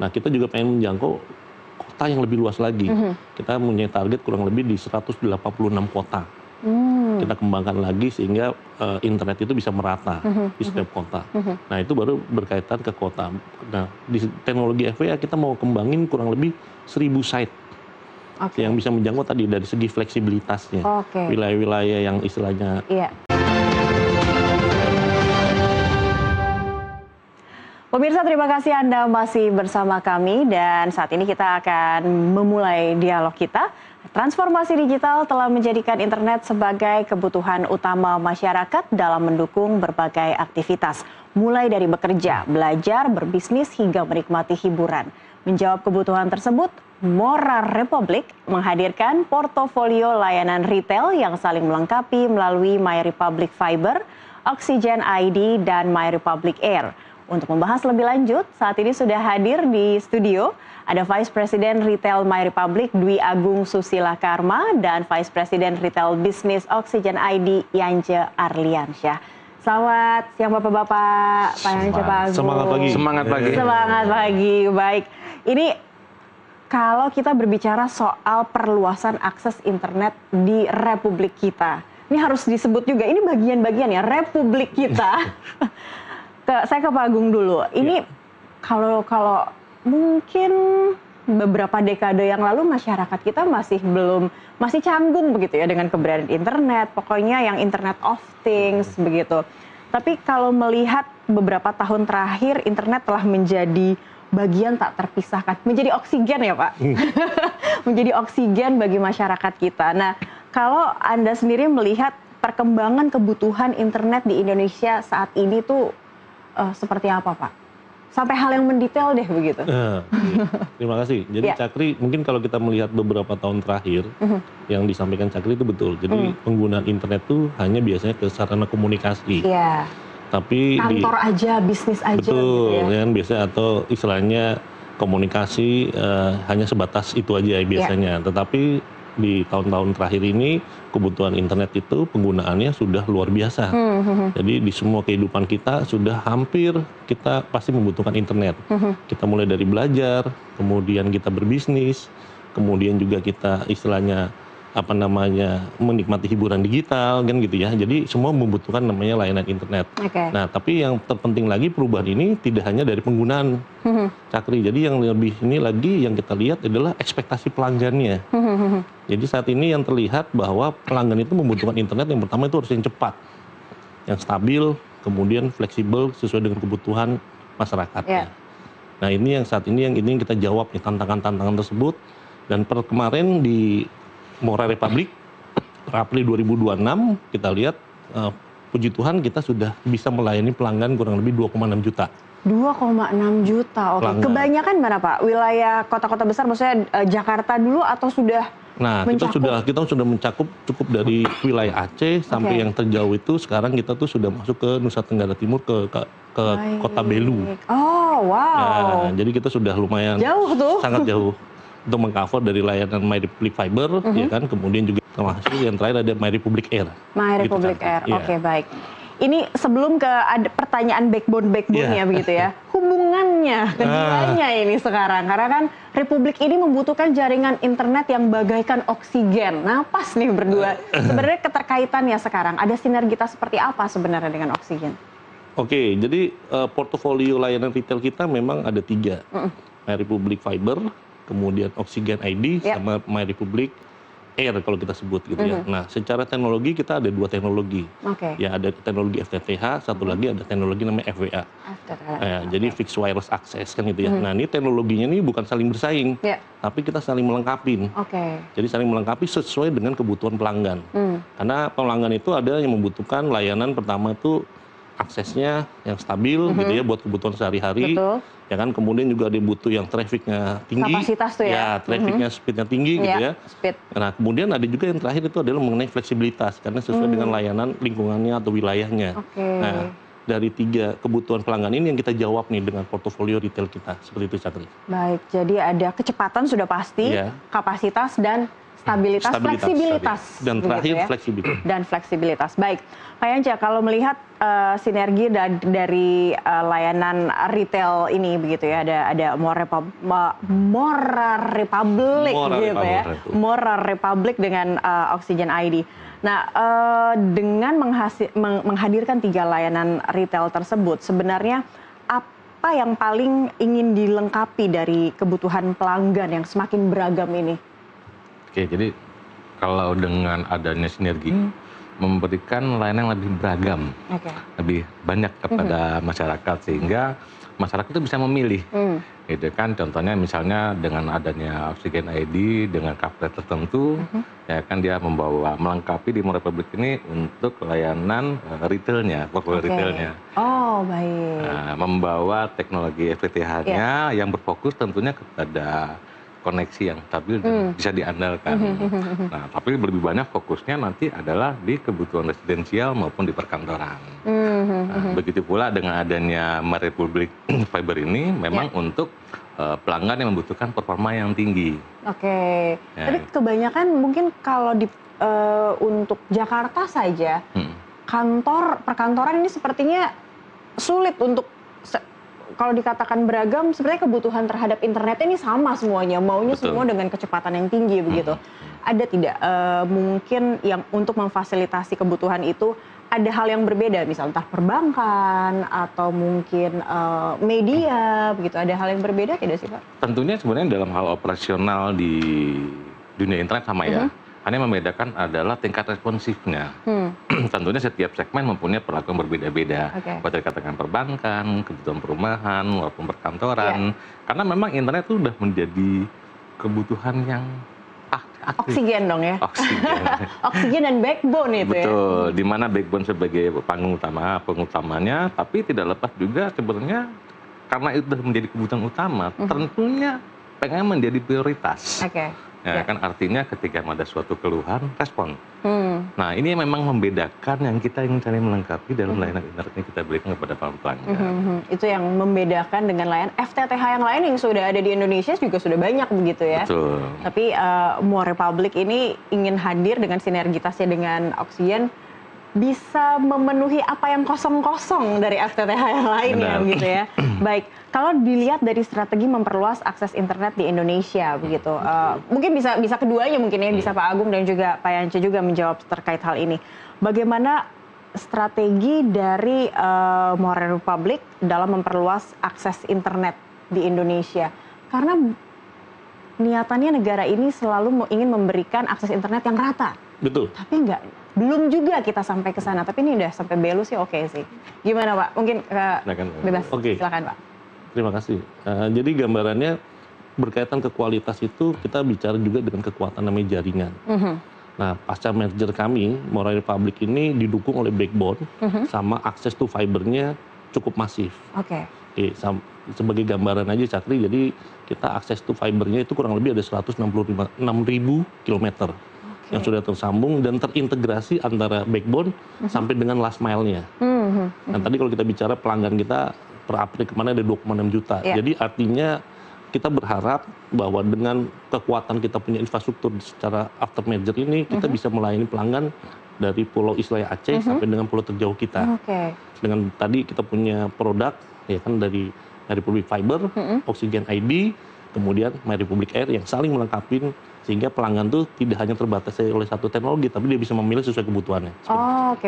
Nah, kita juga pengen menjangkau kota yang lebih luas lagi. Kita punya target kurang lebih di 186 kota. Kita kembangkan lagi sehingga internet itu bisa merata di setiap kota. Nah, itu baru berkaitan ke kota. Nah, di teknologi FWA kita mau kembangin kurang lebih 1000 site yang bisa menjangkau tadi dari segi fleksibilitasnya. Wilayah-wilayah yang istilahnya Pemirsa, terima kasih Anda masih bersama kami dan saat ini kita akan memulai dialog kita. Transformasi digital telah menjadikan internet sebagai kebutuhan utama masyarakat dalam mendukung berbagai aktivitas, mulai dari bekerja, belajar, berbisnis, hingga menikmati hiburan. Menjawab kebutuhan tersebut, Mora Republic menghadirkan portofolio layanan retail yang saling melengkapi melalui My Republic Fiber, Oxygen ID, dan My Republic Air. Untuk membahas lebih lanjut, saat ini sudah hadir di studio ada Vice President Retail My Republic Dwi Agung Susila Karma dan Vice President Retail Business Oxygen ID Yance Arliansyah. Selamat siang Bapak-bapak, Pak Yance, Pak Agung. Semangat pagi. Semangat pagi. Semangat pagi, baik. Ini kalau kita berbicara soal perluasan akses internet di Republik kita, ini harus disebut juga, ini bagian-bagian ya, Republik kita. Saya ke Pak Agung dulu. Ini kalau mungkin beberapa dekade yang lalu masyarakat kita masih canggung begitu ya dengan keberadaan internet. Pokoknya yang Internet of Things begitu. Tapi kalau melihat beberapa tahun terakhir internet telah menjadi bagian tak terpisahkan, menjadi oksigen ya Pak. Menjadi oksigen bagi masyarakat kita. Nah, kalau Anda sendiri melihat perkembangan kebutuhan internet di Indonesia saat ini tuh seperti apa Pak? Sampai hal yang mendetail deh begitu. Terima kasih. Jadi Cakri, mungkin kalau kita melihat beberapa tahun terakhir, yang disampaikan Cakri itu betul. Jadi penggunaan internet tuh hanya biasanya ke sarana komunikasi. Tapi kantor aja, bisnis aja. Betul, gitu ya. Kan biasanya atau istilahnya komunikasi hanya sebatas itu aja biasanya. Tetapi di tahun-tahun terakhir ini kebutuhan internet itu penggunaannya sudah luar biasa. Jadi di semua kehidupan kita sudah hampir kita pasti membutuhkan internet. Kita mulai dari belajar, kemudian kita berbisnis, kemudian juga kita istilahnya menikmati hiburan digital kan gitu ya. Jadi semua membutuhkan namanya layanan internet. Nah, tapi yang terpenting lagi perubahan ini tidak hanya dari penggunaan Cakri. Jadi yang lebih ini lagi yang kita lihat adalah ekspektasi pelanggannya. Jadi saat ini yang terlihat bahwa pelanggan itu membutuhkan internet yang pertama itu harus yang cepat, yang stabil, kemudian fleksibel sesuai dengan kebutuhan masyarakatnya. Nah, ini yang saat ini yang kita jawab nih tantangan-tantangan tersebut. Dan per kemarin di Mora Republic, per April 2026, kita lihat puji Tuhan kita sudah bisa melayani pelanggan kurang lebih 2,6 juta. 2,6 juta, oke. Kebanyakan mana Pak? Wilayah kota-kota besar, maksudnya Jakarta dulu atau sudah mencakup? Kita sudah mencakup cukup dari wilayah Aceh sampai yang terjauh itu sekarang kita tuh sudah masuk ke Nusa Tenggara Timur ke kota Belu. Oh, wow. Nah, jadi kita sudah lumayan jauh tuh. Sangat jauh. Untuk mengcover dari layanan My Republic Fiber, ya kan, kemudian juga termasuk yang terakhir ada My Republic Air. My Republic Air, oke, baik. Ini sebelum ke ada pertanyaan backbone-nya begitu ya, hubungannya keduanya ini sekarang, karena kan Republik ini membutuhkan jaringan internet yang bagaikan oksigen. Nah, pas nih berdua. Sebenarnya keterkaitannya sekarang, ada sinergitas seperti apa sebenarnya dengan oksigen? Oke, jadi portofolio layanan retail kita memang ada 3. My Republic Fiber, kemudian Oxygen ID, sama My Republic Air kalau kita sebut gitu ya. Nah, secara teknologi kita ada 2 teknologi. Ya, ada teknologi FTTH, satu lagi ada teknologi namanya FWA. Jadi Fixed Wireless Access kan gitu ya. Nah, ini teknologinya ini bukan saling bersaing, tapi kita saling melengkapi. Jadi saling melengkapi sesuai dengan kebutuhan pelanggan. Karena pelanggan itu ada yang membutuhkan layanan pertama itu aksesnya yang stabil gitu ya buat kebutuhan sehari-hari. Ya kan, kemudian juga ada butuh yang trafficnya tinggi, kapasitas tuh ya, trafficnya speednya tinggi gitu ya. Nah, kemudian ada juga yang terakhir itu adalah mengenai fleksibilitas karena sesuai dengan layanan lingkungannya atau wilayahnya. Nah, dari 3 kebutuhan pelanggan ini yang kita jawab nih dengan portofolio retail kita, seperti itu Cakri. Baik, jadi ada kecepatan sudah pasti, kapasitas dan stabilitas, fleksibilitas. Dan terakhir fleksibilitas. Dan fleksibilitas. Baik, Pak Yance, kalau melihat sinergi dari layanan retail ini begitu ya, ada Mora Republic gitu ya, Mora Republic dengan Oxygen ID. Nah, dengan menghadirkan 3 layanan retail tersebut, sebenarnya apa yang paling ingin dilengkapi dari kebutuhan pelanggan yang semakin beragam ini? Oke, jadi kalau dengan adanya sinergi, memberikan layanan yang lebih beragam, lebih banyak kepada masyarakat, sehingga masyarakat itu bisa memilih. Gitu kan, contohnya misalnya dengan adanya Oxygen ID dengan coverage tertentu, ya kan dia melengkapi di Mora Republic ini untuk layanan retailnya, portfolio retailnya. Oh, baik. Nah, membawa teknologi FTTH-nya yang berfokus tentunya kepada koneksi yang stabil dan bisa diandalkan. Nah, tapi lebih banyak fokusnya nanti adalah di kebutuhan residensial maupun di perkantoran. Nah, begitu pula dengan adanya Republic Fiber ini memang untuk pelanggan yang membutuhkan performa yang tinggi. Oke. Tapi kebanyakan mungkin kalau untuk Jakarta saja, perkantoran ini sepertinya sulit untuk kalau dikatakan beragam, sebenarnya kebutuhan terhadap internet ini sama semuanya, maunya semua dengan kecepatan yang tinggi begitu. Ada tidak mungkin yang untuk memfasilitasi kebutuhan itu ada hal yang berbeda, misal entah perbankan atau mungkin media begitu, ada hal yang berbeda tidak sih Pak? Tentunya sebenarnya dalam hal operasional di dunia internet sama ya. Hanya membedakan adalah tingkat responsifnya. Tentunya setiap segmen mempunyai perlakuan berbeda-beda. Baik dikatakan perbankan, kebutuhan perumahan, maupun perkantoran. Karena memang internet itu sudah menjadi kebutuhan yang aktif. Oksigen dong ya? Oksigen. Oksigen dan backbone itu ya? Betul, di mana backbone sebagai panggung utamanya, tapi tidak lepas juga sebenarnya karena itu sudah menjadi kebutuhan utama, tentunya pengen menjadi prioritas. Ya kan, artinya ketika ada suatu keluhan, respon. Nah, ini memang membedakan yang kita ingin cari melengkapi dalam layanan internet yang kita berikan kepada para pelanggan. Itu yang membedakan dengan layanan FTTH yang lain yang sudah ada di Indonesia juga sudah banyak begitu ya. Betul. Tapi Mora Republic ini ingin hadir dengan sinergitasnya dengan Oxygen, bisa memenuhi apa yang kosong-kosong dari FTTH yang lainnya begitu ya. Baik, kalau dilihat dari strategi memperluas akses internet di Indonesia begitu, mungkin bisa keduanya mungkin ya, bisa Pak Agung dan juga Pak Yance juga menjawab terkait hal ini. Bagaimana strategi dari Mora Republic dalam memperluas akses internet di Indonesia? Karena niatannya negara ini selalu ingin memberikan akses internet yang rata. Betul. Tapi belum juga kita sampai ke sana, tapi ini udah sampai Belu sih oke sih. Gimana Pak? Mungkin bebas, silakan Pak. Terima kasih. Jadi gambarannya berkaitan ke kualitas itu kita bicara juga dengan kekuatan namanya jaringan. Nah, pasca merger kami, Mora Republic ini didukung oleh backbone sama akses to fibernya cukup masif. Sebagai gambaran aja Cakri, jadi kita akses to fibernya itu kurang lebih ada 166.000 kilometer yang sudah tersambung dan terintegrasi antara backbone sampai dengan last mile-nya. Dan tadi kalau kita bicara pelanggan kita per April kemarin ada 2,6 juta. Jadi artinya kita berharap bahwa dengan kekuatan kita punya infrastruktur secara after merger ini, kita bisa melayani pelanggan dari Pulau Islaya Aceh sampai dengan pulau terjauh kita. Dengan tadi kita punya produk ya kan dari Republic Fiber, Oxygen ID, kemudian Republic Air yang saling melengkapi sehingga pelanggan tuh tidak hanya terbatas oleh satu teknologi, tapi dia bisa memilih sesuai kebutuhannya.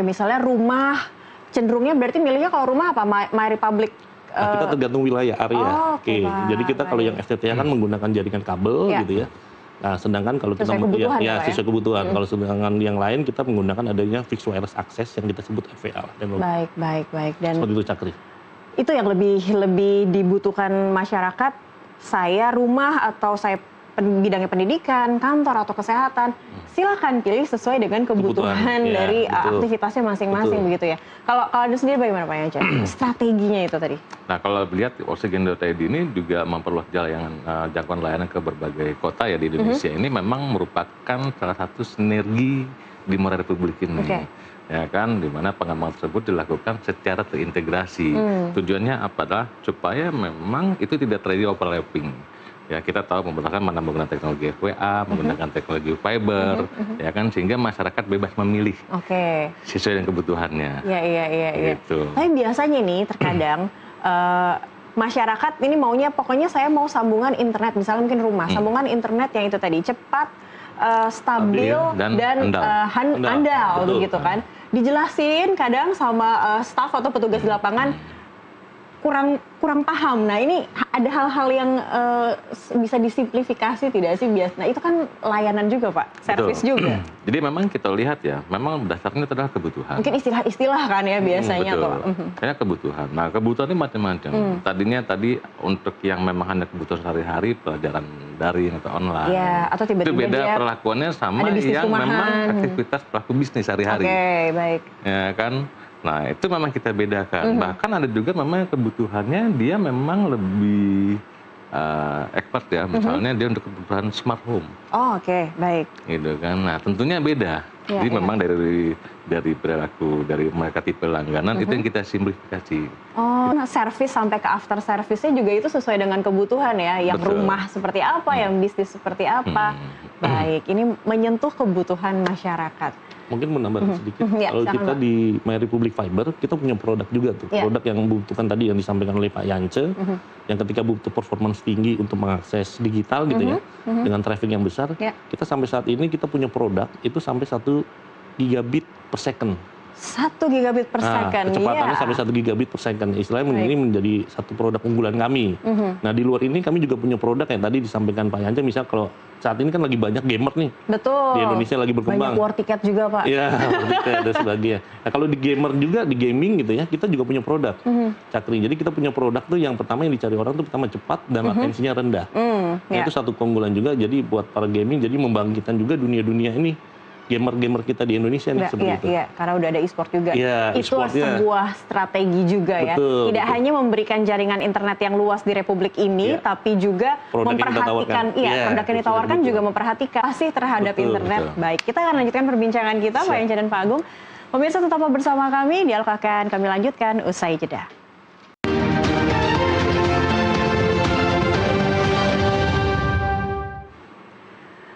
Misalnya rumah, cenderungnya berarti milihnya kalau rumah apa? Republic? Kita tergantung wilayah, area. Jadi kita kalau yang FTTH kan menggunakan jaringan kabel gitu ya. Nah, sedangkan kalau kita sesuai kebutuhan. Kalau sedangkan yang lain kita menggunakan adanya fixed wireless access yang kita sebut FWA. Baik. Dan seperti itu Cakri. Itu yang lebih dibutuhkan masyarakat. Saya rumah atau saya bidangnya pendidikan, kantor atau kesehatan, silakan pilih sesuai dengan kebutuhan dari aktivitasnya masing-masing begitu ya. Kalau Anda sendiri bagaimana Pak Yance? Strateginya itu tadi. Nah, kalau lihat Oxygen.id ini juga memperluas jangkauan layanan ke berbagai kota ya di Indonesia. Ini memang merupakan salah satu sinergi di Mora Republik ini. Ya kan, di mana pengembangan tersebut dilakukan secara terintegrasi. Tujuannya adalah supaya memang itu tidak terjadi overlapping. Ya kita tahu pembatasan mana menggunakan teknologi FWA, menggunakan teknologi fiber, ya kan, sehingga masyarakat bebas memilih sesuai dengan kebutuhannya. Iya. Gitu. Tapi biasanya nih terkadang masyarakat ini maunya pokoknya saya mau sambungan internet, misalnya mungkin rumah, sambungan internet yang itu tadi cepat, stabil dan handal begitu kan. Dijelasin kadang sama staf atau petugas di lapangan kurang paham. Nah ini ada hal-hal yang bisa disimplifikasi tidak sih biasa? Nah itu kan layanan juga Pak, servis juga. Jadi memang kita lihat ya, memang dasarnya itu adalah kebutuhan. Mungkin istilah-istilah kan ya biasanya betul. kok. Kayak kebutuhan. Nah kebutuhan ini macam-macam. Tadinya untuk yang memang hanya kebutuhan sehari-hari, pelajaran daring atau online. Ya, atau tiba-tiba itu beda perlakuannya sama yang memang aktivitas pelaku bisnis sehari-hari. Baik. Ya kan. Nah itu memang kita bedakan. Bahkan ada juga memang kebutuhannya dia memang lebih expert ya. Misalnya dia untuk kebutuhan smart home. Baik. Gitu kan. Nah tentunya beda. Jadi memang dari perilaku dari mereka tipe langganan itu yang kita simplifikasi. Nah servis sampai ke after service-nya juga itu sesuai dengan kebutuhan ya. Yang rumah seperti apa, yang bisnis seperti apa. Baik. Ini menyentuh kebutuhan masyarakat. Mungkin menambah sedikit, kalau kita di My Republic Fiber, kita punya produk juga tuh. Produk yang membutuhkan tadi yang disampaikan oleh Pak Yance, yang ketika butuh performance tinggi untuk mengakses digital gitu ya, dengan traffic yang besar, kita sampai saat ini kita punya produk itu sampai 1 gigabit per second. 1 gigabit per second. Kecepatannya sampai 1 gigabit per second. Istilahnya ini menjadi satu produk unggulan kami. Nah di luar ini kami juga punya produk yang tadi disampaikan Pak Yance, misal kalau saat ini kan lagi banyak gamer nih. Betul. Di Indonesia lagi berkembang. Banyak war ticket juga Pak. Iya, war ticket dan sebagainya. Nah kalau di gamer juga, di gaming gitu ya, kita juga punya produk. Cakri. Jadi kita punya produk tuh yang pertama yang dicari orang tuh pertama cepat dan latensinya rendah. Nah, itu satu keunggulan juga, jadi buat para gaming, jadi membangkitkan juga dunia-dunia ini. Gamer-gamer kita di Indonesia nih seperti itu. Iya, karena udah ada e-sport juga. Iya, itu sebuah strategi juga ya. Tidak hanya memberikan jaringan internet yang luas di Republik ini, tapi juga memperhatikan, produk yang ditawarkan juga memperhatikan kasih terhadap internet. Baik, kita akan lanjutkan perbincangan kita, Pak Yance dan Pak Agung. Pemirsa tetap bersama kami, dialog akan kami lanjutkan usai jeda.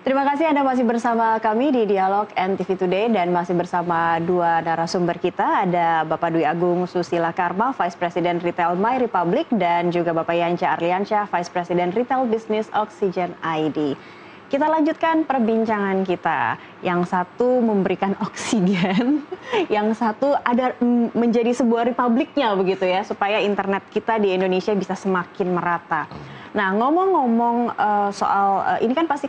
Terima kasih Anda masih bersama kami di Dialog NTV Today dan masih bersama dua narasumber kita. Ada Bapak Dwi Agung Susila Karma, Vice President Retail My Republic, dan juga Bapak Yanca Arliansyah, Vice President Retail Business Oxygen ID. Kita lanjutkan perbincangan kita. Yang satu memberikan oksigen, yang satu ada menjadi sebuah republiknya begitu ya, supaya internet kita di Indonesia bisa semakin merata. Nah, ngomong-ngomong soal ini kan pasti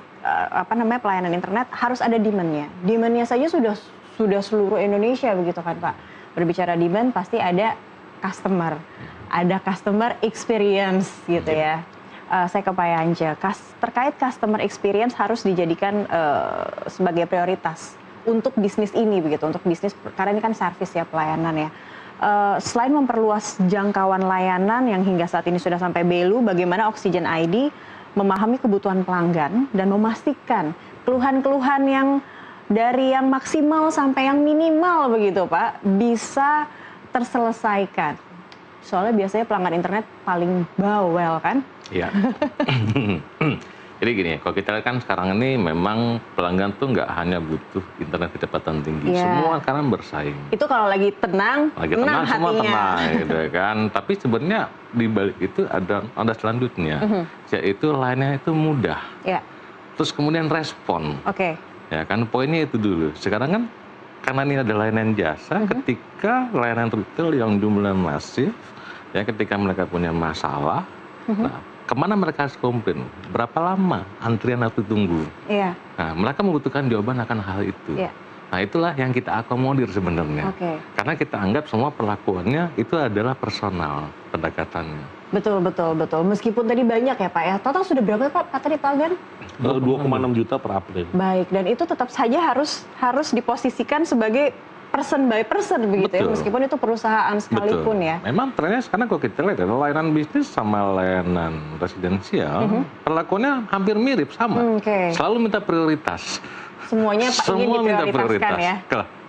pelayanan internet harus ada demand-nya. Demand-nya saja sudah seluruh Indonesia begitu kan Pak. Berbicara demand pasti ada customer experience gitu ya. Saya ke Pak Yance, terkait customer experience harus dijadikan sebagai prioritas untuk bisnis ini begitu, untuk bisnis karena ini kan servis ya, pelayanan ya. Selain memperluas jangkauan layanan yang hingga saat ini sudah sampai Belu, bagaimana Oxygen ID memahami kebutuhan pelanggan dan memastikan keluhan-keluhan yang dari yang maksimal sampai yang minimal begitu Pak, bisa terselesaikan. Soalnya biasanya pelanggan internet paling bawel kan? Iya. Jadi gini, kalau kita lihat kan sekarang ini memang pelanggan tuh nggak hanya butuh internet kecepatan tinggi, semua sekarang bersaing. Itu kalau lagi tenang semua hatinya. tenang gitu kan. Tapi sebenarnya di balik itu ada selanjutnya, yaitu lainnya itu mudah. Terus kemudian respon. Ya kan, poinnya itu dulu. Sekarang kan karena ini ada layanan jasa, ketika layanan retail yang jumlahnya masif, ya ketika mereka punya masalah, nah, kemana mereka harus komplain? Berapa lama antrian waktu tunggu? Nah, mereka membutuhkan jawaban akan hal itu. Nah, itulah yang kita akomodir sebenarnya. Karena kita anggap semua perlakuannya itu adalah personal pendekatannya. Betul. Meskipun tadi banyak ya Pak ya. Total sudah berapa Pak tadi pelanggan? 2,6 juta per April. Baik, dan itu tetap saja harus diposisikan sebagai person by person begitu ya, meskipun itu perusahaan sekalipun ya. Memang trennya sekarang kalau kita lihat layanan bisnis sama layanan residensial, perlakuannya hampir mirip sama. Selalu minta prioritas. Semuanya ingin diprioritaskan ya.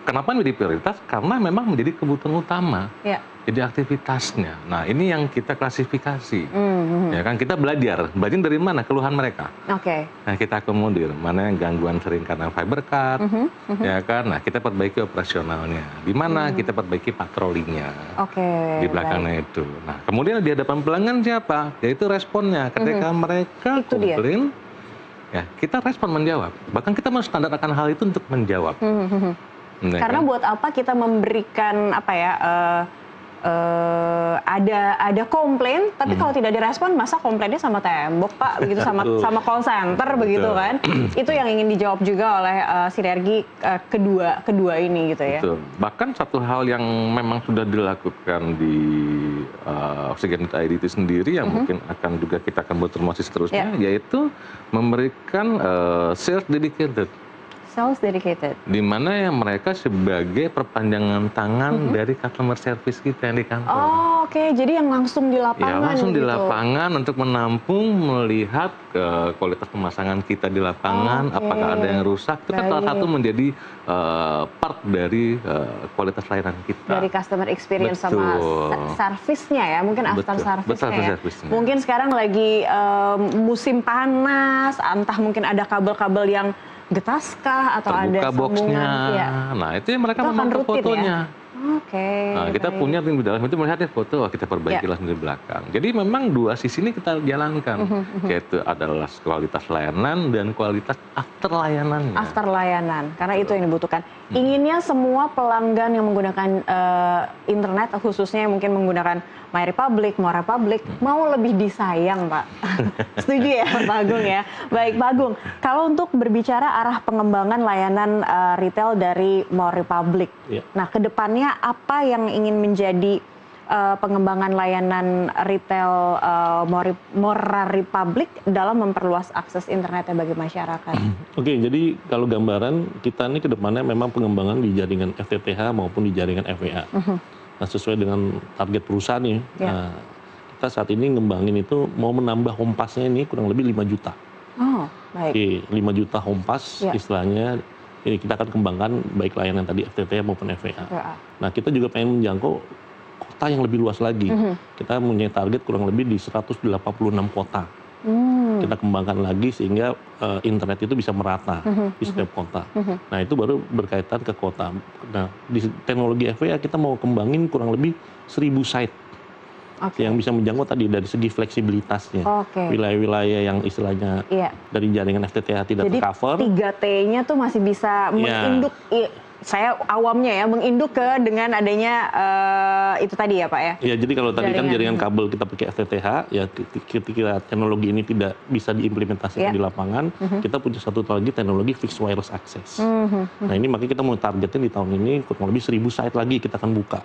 kenapa menjadi prioritas? Karena memang menjadi kebutuhan utama. Ya. Jadi aktivitasnya. Nah, ini yang kita klasifikasi. Ya kan, kita belajar dari mana keluhan mereka. Oke. Nah, kita akomodir mana yang gangguan sering karena fiber cut, ya kan. Nah, kita perbaiki operasionalnya. Di mana kita perbaiki patrolinya. Oke. Di belakangnya itu. Nah, kemudian di hadapan pelanggan siapa? Yaitu responnya. Ketika mereka Itu dia. komplain, ya kita respon menjawab. Bahkan kita menstandarkan hal itu untuk menjawab. Ya Karena kan? buat apa kita memberikan apa ya? Ada komplain, tapi kalau tidak direspon, masa komplainnya sama tembok Pak, begitu sama call center begitu kan? Itu yang ingin dijawab juga oleh sinergi kedua ini gitu ya. Betul. Bahkan satu hal yang memang sudah dilakukan di Oxygen.id itu sendiri yang mungkin akan juga kita akan buat promosi seterusnya, yaitu memberikan sales dedicated. Sales dedicated. Di mana yang mereka sebagai perpanjangan tangan dari customer service kita yang di kantor. Oh, oke. Jadi yang langsung di lapangan. Ya, langsung di gitu. lapangan untuk menampung, melihat kualitas pemasangan kita di lapangan, apakah ada yang rusak. Itu kan salah satu menjadi part dari kualitas layanan kita. Dari customer experience sama servisnya ya, mungkin after service-nya ya. Mungkin sekarang lagi musim panas, entah mungkin ada kabel-kabel yang getaskah atau terbuka ada boxnya. Ya. Nah, itu yang mereka itu memantau fotonya. Ya? Oke. Nah, kita punya tim di dalam itu melihatnya foto, kita perbaiki langsung di belakang. Jadi memang dua sisi ini kita jalankan, yaitu adalah kualitas layanan dan kualitas after layanannya. After layanan, karena itu yang dibutuhkan. Inginnya semua pelanggan yang menggunakan internet, khususnya yang mungkin menggunakan MyRepublic, MoreRepublic, mau lebih disayang, Pak. Setuju ya, Pak Agung ya? Baik, Pak Agung. Kalau untuk berbicara arah pengembangan layanan retail dari MoreRepublic, nah kedepannya apa yang ingin menjadi pengembangan layanan retail MoreRepublic dalam memperluas akses internetnya bagi masyarakat? Oke, jadi kalau gambaran kita ini kedepannya memang pengembangan di jaringan FTTH maupun di jaringan FWA. Nah, sesuai dengan target perusahaan nih, kita saat ini ngembangin itu mau menambah home pass-nya ini kurang lebih 5 juta. Oh, baik. Oke, 5 juta home pass istilahnya ini kita akan kembangkan baik layanan tadi FTTH maupun FWA. Nah, kita juga pengen menjangkau kota yang lebih luas lagi. Kita punya target kurang lebih di 186 kota. Kita kembangkan lagi sehingga internet itu bisa merata di setiap kota. Nah, itu baru berkaitan ke kota. Nah, di teknologi FWA kita mau kembangin kurang lebih 1000 site yang bisa menjangkau tadi dari segi fleksibilitasnya. Wilayah-wilayah yang istilahnya dari jaringan FTTH tidak tercover. Jadi 3T-nya tuh masih bisa menginduk. Saya awamnya ya, menginduk ke dengan adanya itu tadi ya Pak ya? Ya, jadi kalau tadi kan jaringan kabel kita pakai FTTH, ya ketika teknologi ini tidak bisa diimplementasikan di lapangan, kita punya satu lagi teknologi fixed wireless access. Nah, ini makanya kita mau targetin di tahun ini kurang lebih 1000 site lagi kita akan buka.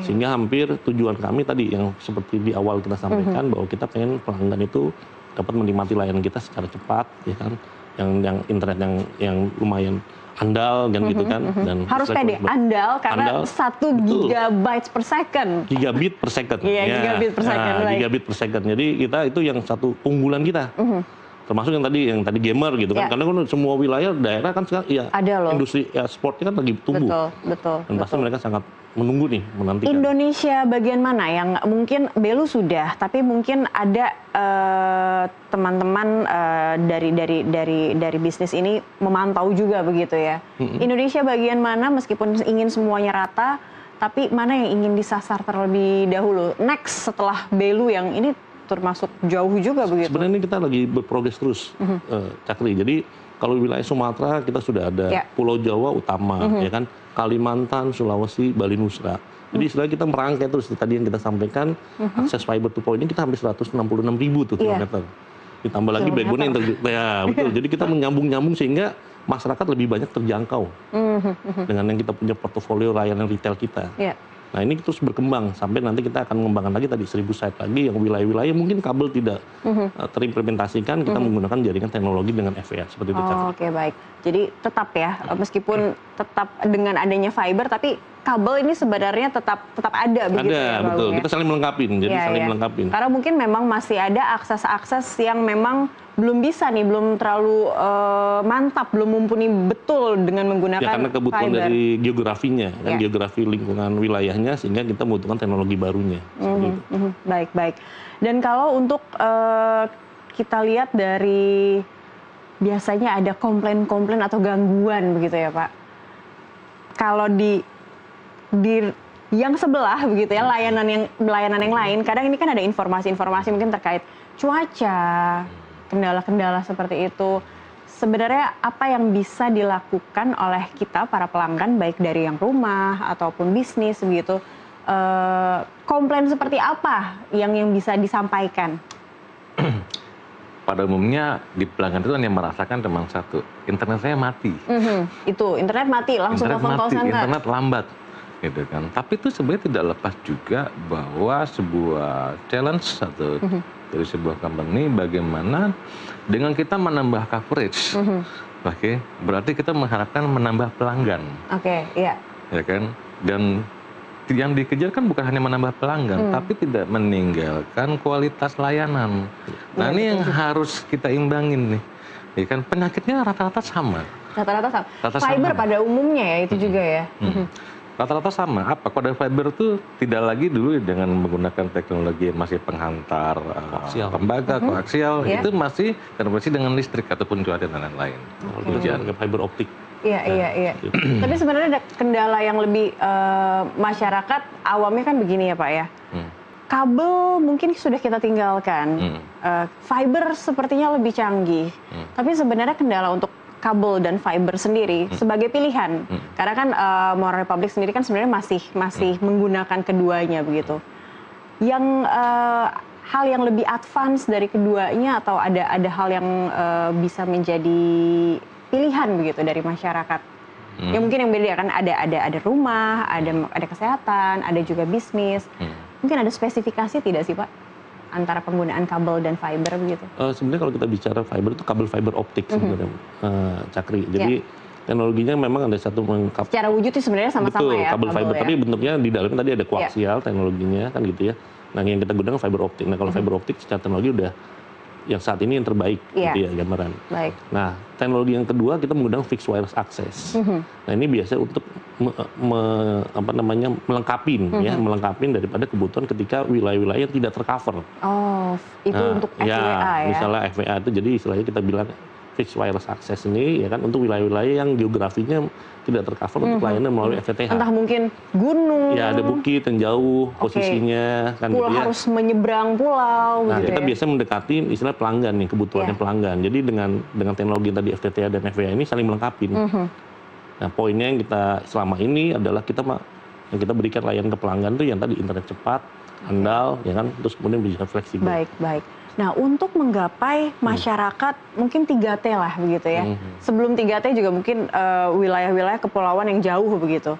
Sehingga hampir tujuan kami tadi yang seperti di awal kita sampaikan bahwa kita pengen pelanggan itu dapat menikmati layanan kita secara cepat, ya kan? Yang internet yang lumayan andal kan gitu kan, dan harus pede andal karena 1 gigabyte per second. Gigabit per second. Gigabit per second. Gigabit per second. Jadi kita itu yang satu unggulan kita. Termasuk yang tadi gamer gitu kan. Karena kan semua wilayah daerah kan sekarang industri sportnya kan lagi tumbuh. Betul. Dan pasti mereka sangat menunggu nih, menantikan. Indonesia bagian mana yang mungkin Belu sudah, tapi mungkin ada teman-teman dari bisnis ini memantau juga begitu ya. Indonesia bagian mana meskipun ingin semuanya rata, tapi mana yang ingin disasar terlebih dahulu? Next setelah Belu yang ini termasuk jauh juga begitu. Sebenarnya ini kita lagi berprogres terus, Cakri. Jadi kalau wilayah Sumatera kita sudah ada, Pulau Jawa utama, ya kan, Kalimantan, Sulawesi, Bali, Nusa. Jadi istilah kita merangkai terus tadi yang kita sampaikan, akses fiber to point ini kita hampir 166.000 tuh kilometer. Ditambah lagi backbone yang betul. Jadi kita menyambung-nyambung sehingga masyarakat lebih banyak terjangkau dengan yang kita punya portofolio layanan retail kita. Nah, ini terus berkembang sampai nanti kita akan mengembangkan lagi tadi 1000 site lagi yang wilayah-wilayah mungkin kabel tidak terimplementasikan, kita menggunakan jaringan teknologi dengan FWA seperti itu. Oke, baik. Jadi tetap ya, meskipun tetap dengan adanya fiber, tapi kabel ini sebenarnya tetap ada begitu ya, betul. Ya? Kita saling melengkapi, jadi saling melengkapi. Karena mungkin memang masih ada akses-akses yang memang belum bisa nih, belum terlalu mantap, belum mumpuni betul dengan menggunakan Ya karena kebutuhan fiber. dari geografinya, kan Ya. geografi lingkungan wilayahnya, sehingga kita membutuhkan teknologi barunya. Seperti itu. Baik, baik. Dan kalau untuk kita lihat dari biasanya ada komplain-komplain atau gangguan begitu ya Pak. Kalau di yang sebelah begitu ya, layanan yang lain, kadang ini kan ada informasi-informasi mungkin terkait cuaca, kendala-kendala seperti itu. Sebenarnya apa yang bisa dilakukan oleh kita para pelanggan baik dari yang rumah ataupun bisnis begitu, komplain seperti apa yang bisa disampaikan? Pada umumnya di pelanggan itu hanya merasakan cuma satu, internet saya mati. Itu internet mati langsung Internet telepon call mati, center. internet lambat, gitu kan. Tapi itu sebenarnya tidak lepas juga bahwa sebuah challenge atau dari sebuah company bagaimana dengan kita menambah coverage, oke, berarti kita mengharapkan menambah pelanggan, Oke, iya. ya kan. Dan yang dikejar kan bukan hanya menambah pelanggan, tapi tidak meninggalkan kualitas layanan. Nah, ini yang harus kita imbangin nih, ya kan. Penyakitnya rata-rata sama. Rata-rata sama. Rata Fiber sama. pada umumnya ya itu juga ya. Rata-rata sama. Apa? Kode fiber itu tidak lagi dulu dengan menggunakan teknologi yang masih penghantar Koaksial. tembaga, koaksial, Iya. itu masih terkoneksi dengan listrik ataupun cuaca dan lain-lain. Kalau kita pakai fiber optik. Iya, iya. Tapi sebenarnya ada kendala yang lebih masyarakat awamnya kan begini ya Pak ya. Kabel mungkin sudah kita tinggalkan. Fiber sepertinya lebih canggih. Tapi sebenarnya kendala untuk kabel dan fiber sendiri sebagai pilihan. Karena kan Moral Republic sendiri kan sebenarnya masih menggunakan keduanya begitu. Yang hal yang lebih advance dari keduanya atau ada hal yang bisa menjadi pilihan begitu dari masyarakat. Ya mungkin yang beda kan ada rumah, ada kesehatan, ada juga bisnis. Mungkin ada spesifikasi tidak sih Pak antara penggunaan kabel dan fiber begitu? Sebenarnya kalau kita bicara fiber itu kabel fiber optik sebenarnya, Cakri. Jadi teknologinya memang ada satu melengkap. Secara wujud itu sebenarnya sama-sama Betul, ya kabel fiber, ya. tapi bentuknya di dalamnya tadi ada koaksial teknologinya kan gitu ya. Nah, yang kita gunakan fiber optik. Nah, kalau fiber optik secara teknologi udah yang saat ini yang terbaik gitu ya gambaran. Baik. Nah, teknologi yang kedua kita menggunakan fixed wireless access. Nah, ini biasa untuk melengkapin daripada kebutuhan ketika wilayah-wilayah yang tidak tercover. Oh, itu untuk FWA ya. Misalnya FWA itu jadi istilahnya kita bilang fixed wireless access ini ya kan untuk wilayah-wilayah yang geografinya tidak tercover untuk layanan melalui FTTH. Entah mungkin gunung. Ya, ada bukit yang jauh posisinya kan pulau gitu ya. harus menyeberang pulau Nah, gitu kita ya. biasa mendekati istilah pelanggan nih, kebutuhannya pelanggan. Jadi dengan teknologi tadi FTTH dan FWA ini saling melengkapi. Nah, poinnya yang kita selama ini adalah yang kita berikan layanan ke pelanggan tuh yang tadi internet cepat, andal, ya kan, terus kemudian bisa fleksibel. Baik, baik. Nah, untuk menggapai masyarakat mungkin 3T lah begitu ya. Sebelum 3T juga mungkin wilayah-wilayah kepulauan yang jauh begitu.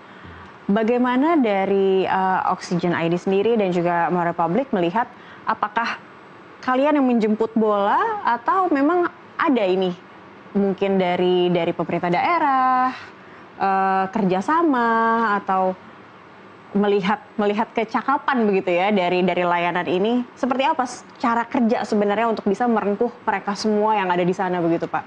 Bagaimana dari Oxygen ID sendiri dan juga Moral Republic melihat apakah kalian yang menjemput bola atau memang ada ini mungkin dari pemerintah daerah kerjasama atau melihat kecakapan begitu ya dari layanan ini, seperti apa cara kerja sebenarnya untuk bisa merengkuh mereka semua yang ada di sana begitu Pak?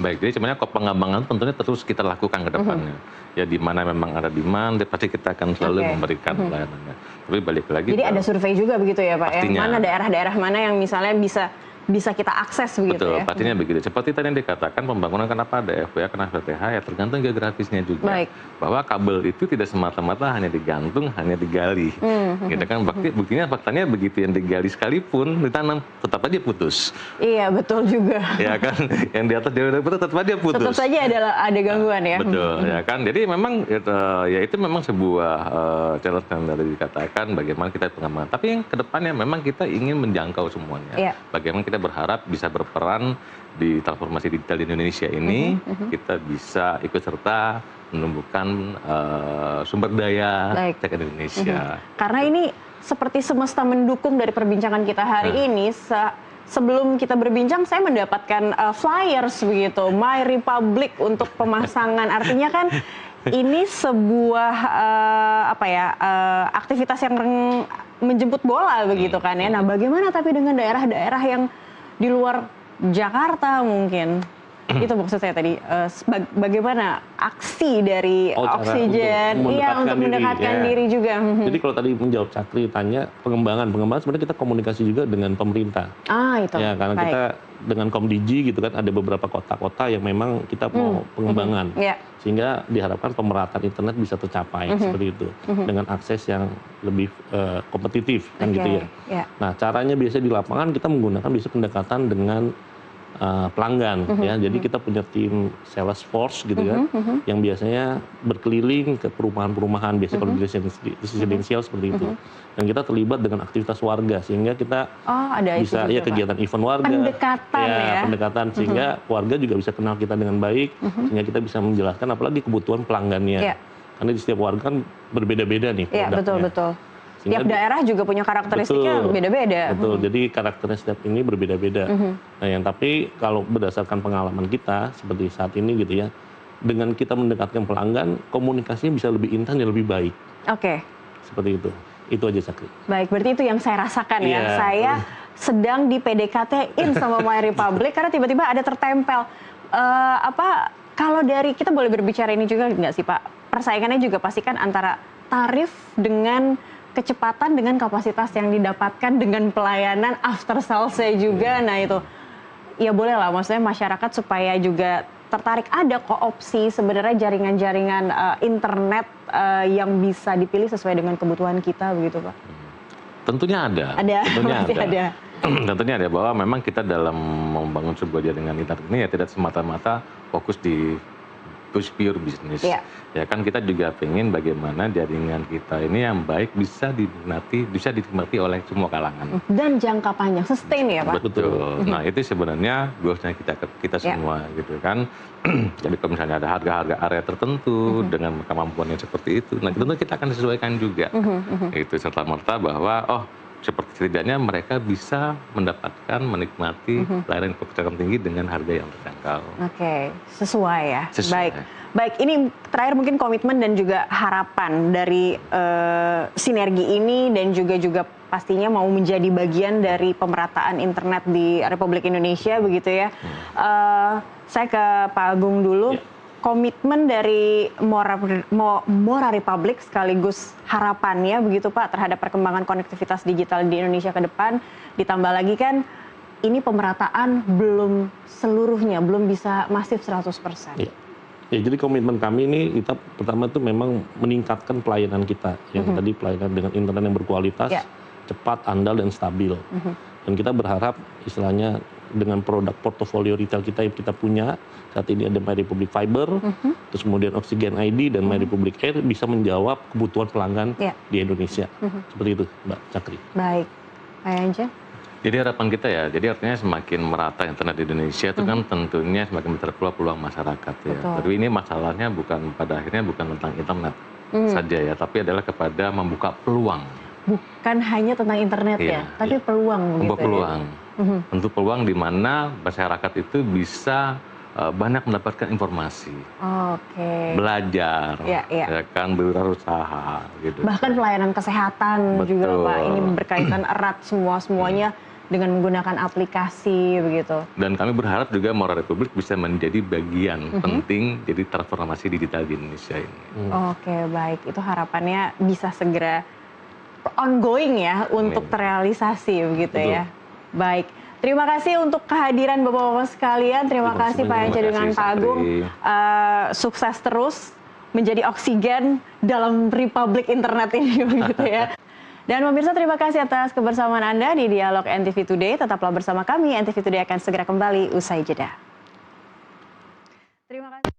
Baik, jadi sebenarnya pengembangan tentunya terus kita lakukan ke depannya. Ya di mana memang ada demand, pasti kita akan selalu memberikan layanannya. Tapi balik lagi. Jadi ada survei juga begitu ya Pak pastinya. ya? Mana daerah-daerah mana yang misalnya bisa kita akses begitu betul, ya? pastinya begitu. Seperti tadi yang dikatakan pembangunan kenapa ada FWA, kenapa FTTH, ya tergantung geografisnya juga. Baik. Bahwa kabel itu tidak semata-mata hanya digantung, hanya digali. Gitu kan, buktinya faktanya begitu yang digali sekalipun ditanam tetap aja putus. Iya betul juga. Ya kan, yang di atas jauh tetap aja putus. Tetap saja ada gangguan ya. Betul, ya kan. Jadi memang ya itu memang sebuah challenge yang tadi dikatakan bagaimana kita pengembangan. Tapi yang kedepannya memang kita ingin menjangkau semuanya. Iya. Bagaimana kita berharap bisa berperan di transformasi digital di Indonesia ini, kita bisa ikut serta menumbuhkan sumber daya tech Indonesia. Karena ini seperti semesta mendukung dari perbincangan kita hari ini. Sebelum kita berbincang, saya mendapatkan flyers begitu, My Republic untuk pemasangan. Artinya kan ini sebuah aktivitas yang menjemput bola begitu kan ya. Nah, bagaimana tapi dengan daerah-daerah yang di luar Jakarta mungkin? Itu maksud saya tadi, bagaimana aksi dari Oksigen untuk mendekatkan diri juga. Jadi kalau tadi menjawab Cakri tanya pengembangan sebenarnya kita komunikasi juga dengan pemerintah. Itu. Ya, karena kita dengan Komdigi gitu kan ada beberapa kota-kota yang memang kita mau pengembangan. Sehingga diharapkan pemerataan internet bisa tercapai seperti itu dengan akses yang lebih kompetitif kan gitu ya. Nah, caranya biasanya di lapangan kita menggunakan pendekatan dengan pelanggan ya. Jadi kita punya tim sales force gitu kan yang biasanya berkeliling ke perumahan-perumahan biasanya kalau di residensial seperti itu. Dan kita terlibat dengan aktivitas warga sehingga kita bisa kegiatan event warga, pendekatan sehingga warga juga bisa kenal kita dengan baik sehingga kita bisa menjelaskan apalagi kebutuhan pelanggannya. Karena di setiap warga kan berbeda-beda nih produknya. Betul. Setiap daerah juga punya karakteristiknya beda-beda. Betul, jadi karakternya setiap ini berbeda-beda. Nah, tapi kalau berdasarkan pengalaman kita seperti saat ini gitu ya, dengan kita mendekatkan pelanggan, komunikasinya bisa lebih intens dan lebih baik. Seperti itu. Itu aja, Sakri. Baik, berarti itu yang saya rasakan ya. Saya sedang di PDKT-in sama My Republic karena tiba-tiba ada tertempel. Kalau dari kita boleh berbicara ini juga nggak sih Pak? Persaingannya juga pastikan antara tarif dengan kecepatan dengan kapasitas yang didapatkan dengan pelayanan after sales-nya juga. Nah itu ya boleh lah, maksudnya masyarakat supaya juga tertarik, ada kok opsi sebenarnya jaringan-jaringan internet yang bisa dipilih sesuai dengan kebutuhan kita begitu Pak? Tentunya ada. Tentunya ada bahwa memang kita dalam membangun sebuah jaringan internet ini ya tidak semata-mata fokus di pure bisnis. Ya kan kita juga pengen bagaimana jaringan kita ini yang baik bisa dinikmati oleh semua kalangan. Dan jangka panjang, sustain ya Pak? Betul. Nah itu sebenarnya goalsnya kita semua gitu kan. Jadi kalau misalnya ada harga-harga area tertentu dengan kemampuan yang seperti itu, nah tentu kita akan sesuaikan juga. Itu serta-merta bahwa seperti setidaknya mereka bisa mendapatkan, menikmati layanan kepercayaan tinggi dengan harga yang terjangkau. Sesuai ya. Baik, ini terakhir mungkin komitmen dan juga harapan dari sinergi ini dan juga pastinya mau menjadi bagian dari pemerataan internet di Republik Indonesia begitu ya. Saya ke Pak Agung dulu. Komitmen dari Mora Republik sekaligus harapannya begitu Pak terhadap perkembangan konektivitas digital di Indonesia ke depan, ditambah lagi kan ini pemerataan belum seluruhnya, belum bisa masif 100%. Ya, jadi komitmen kami ini kita pertama itu memang meningkatkan pelayanan kita yang tadi pelayanan dengan internet yang berkualitas, cepat, andal dan stabil. Dan kita berharap istilahnya dengan produk portofolio retail kita yang kita punya saat ini ada My Republic Fiber, terus kemudian Oksigen ID dan My Republic Air bisa menjawab kebutuhan pelanggan di Indonesia. Seperti itu, Mbak Cakri. Baik, Pak Yanja. Jadi harapan kita ya, jadi artinya semakin merata internet di Indonesia itu kan tentunya semakin terkeluar peluang masyarakat ya. Tapi ini masalahnya pada akhirnya bukan tentang internet saja ya, tapi adalah kepada membuka peluang. Bukan hanya tentang internet tapi peluang. Membuka peluang. Tentu peluang di mana masyarakat itu bisa banyak mendapatkan informasi, belajar, ya kan, berwirausaha, gitu. Bahkan pelayanan kesehatan juga Pak, ini berkaitan erat semuanya dengan menggunakan aplikasi begitu. Dan kami berharap juga Mora Republik bisa menjadi bagian penting jadi transformasi digital di Indonesia ini. Baik, itu harapannya bisa segera ongoing ya untuk terrealisasi begitu ya. Baik. Terima kasih untuk kehadiran Bapak-Bapak sekalian. Terima kasih Pak Yanja dengan Pak Agung. Sukses terus menjadi oksigen dalam Republik Internet ini begitu ya. Dan pemirsa, terima kasih atas kebersamaan Anda di Dialog NTV Today. Tetaplah bersama kami. NTV Today akan segera kembali usai jeda. Terima kasih.